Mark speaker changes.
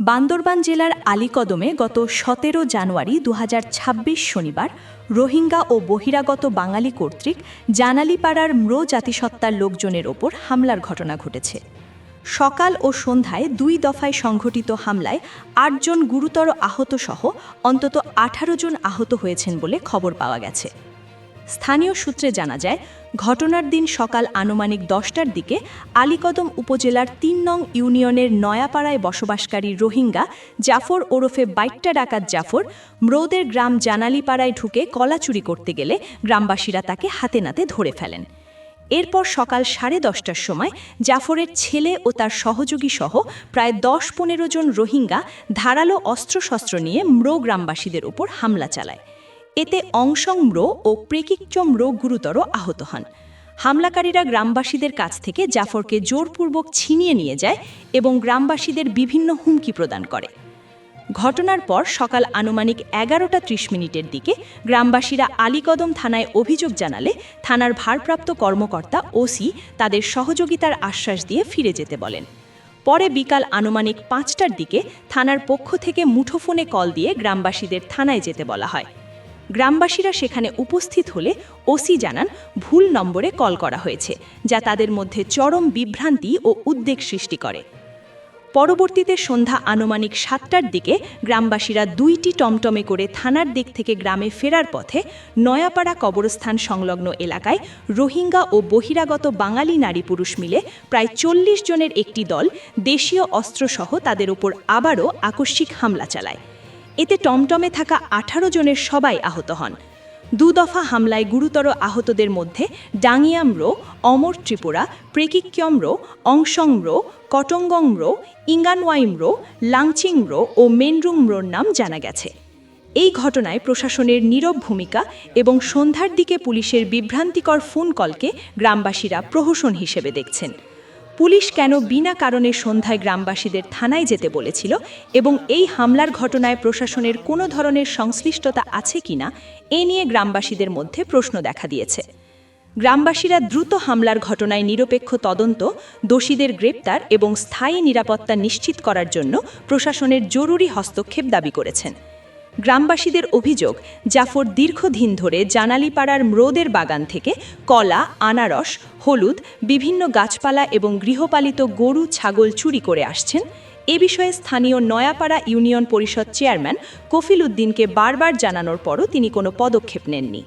Speaker 1: বান্দরবান জেলার আলীকদমে গত ১৭ জানুয়ারি ২০২৬ শনিবার রোহিঙ্গা ও বহিরাগত বাঙালি কর্তৃক জানালীপাড়ার ম্রো জাতিসত্তার লোকজনের ওপর হামলার ঘটনা ঘটেছে। সকাল ও সন্ধ্যায় ২ দফায় সংঘটিত হামলায় ৮ জন গুরুতর আহতসহ অন্তত ১৮ জন আহত হয়েছেন বলে খবর পাওয়া গেছে। স্থানীয় সূত্রে জানা যায়, ঘটনার দিন সকাল আনুমানিক ১০টার দিকে আলীকদম উপজেলার ৩ নং ইউনিয়নের নয়াপাড়ায় বসবাসকারী রোহিঙ্গা জাফর ওরফে বাইট্টা ডাকাত জাফর ম্রোদের গ্রাম জানালীপাড়ায় ঢুকে কলা চুরি করতে গেলে গ্রামবাসীরা তাকে হাতে নাতে ধরে ফেলেন। এরপর সকাল ১০:৩০টার সময় জাফরের ছেলে ও তার সহযোগী সহ প্রায় ১০-১৫ জন রোহিঙ্গা ধারালো অস্ত্রশস্ত্র নিয়ে ম্রো গ্রামবাসীদের উপর হামলা চালায়। এতে অংশং ম্রো ও প্রেকিকচম ম্রো গুরুতর আহত হন। হামলাকারীরা গ্রামবাসীদের কাছ থেকে জাফরকে জোরপূর্বক ছিনিয়ে নিয়ে যায় এবং গ্রামবাসীদের বিভিন্ন হুমকি প্রদান করে। ঘটনার পর সকাল আনুমানিক ১১:৩০ দিকে গ্রামবাসীরা আলীকদম থানায় অভিযোগ জানালে থানার ভারপ্রাপ্ত কর্মকর্তা ওসি তাদের সহযোগিতার আশ্বাস দিয়ে ফিরে যেতে বলেন। পরে বিকাল আনুমানিক ৫টার দিকে থানার পক্ষ থেকে মুঠোফোনে কল দিয়ে গ্রামবাসীদের থানায় যেতে বলা হয়। গ্রামবাসীরা সেখানে উপস্থিত হলে ওসি জানান ভুল নম্বরে কল করা হয়েছে, যা তাদের মধ্যে চরম বিভ্রান্তি ও উদ্বেগ সৃষ্টি করে। পরবর্তীতে সন্ধ্যা আনুমানিক ৭টার দিকে গ্রামবাসীরা ২টি টমটমে করে থানার দিক থেকে গ্রামে ফেরার পথে নয়াপাড়া কবরস্থান সংলগ্ন এলাকায় রোহিঙ্গা ও বহিরাগত বাঙালি নারী পুরুষ মিলে প্রায় ৪০ জনের একটি দল দেশীয় অস্ত্রসহ তাদের উপর আবারও আকস্মিক হামলা চালায়। এতে টমটমে থাকা ১৮ জনের সবাই আহত হন। ২ দফা হামলায় গুরুতর আহতদের মধ্যে ডাঙ্গিয়া ম্রো, অমর ত্রিপুরা, প্রেকিকচম ম্রো, অংশং ম্রো, কটঙ্গং ম্রো, ইঙ্গানওয়াই ম্রো, লাংচিং ম্রো ও মেনরুং ম্রোর নাম জানা গেছে। এই ঘটনায় প্রশাসনের নীরব ভূমিকা এবং সন্ধ্যার দিকে পুলিশের বিভ্রান্তিকর ফোন কলকে গ্রামবাসীরা প্রহসন হিসেবে দেখছেন। পুলিশ কেন বিনা কারণে সন্ধ্যায় গ্রামবাসীদের থানায় যেতে বলেছিল এবং এই হামলার ঘটনায় প্রশাসনের কোনো ধরনের সংশ্লিষ্টতা আছে কিনা, এ নিয়ে গ্রামবাসীদের মধ্যে প্রশ্ন দেখা দিয়েছে। গ্রামবাসীরা দ্রুত হামলার ঘটনায় নিরপেক্ষ তদন্ত, দোষীদের গ্রেপ্তার এবং স্থায়ী নিরাপত্তা নিশ্চিত করার জন্য প্রশাসনের জরুরি হস্তক্ষেপ দাবি করেছেন। গ্রামবাসীদের অভিযোগ, জাফর দীর্ঘদিন ধরে জানালীপাড়ার ম্রোদের বাগান থেকে কলা, আনারস, হলুদ, বিভিন্ন গাছপালা এবং গৃহপালিত গরু ছাগল চুরি করে আসছেন। এ বিষয়ে স্থানীয় নয়াপাড়া ইউনিয়ন পরিষদ চেয়ারম্যান কফিল উদ্দিনকে বারবার জানানোর পরও তিনি কোনো পদক্ষেপ নেননি।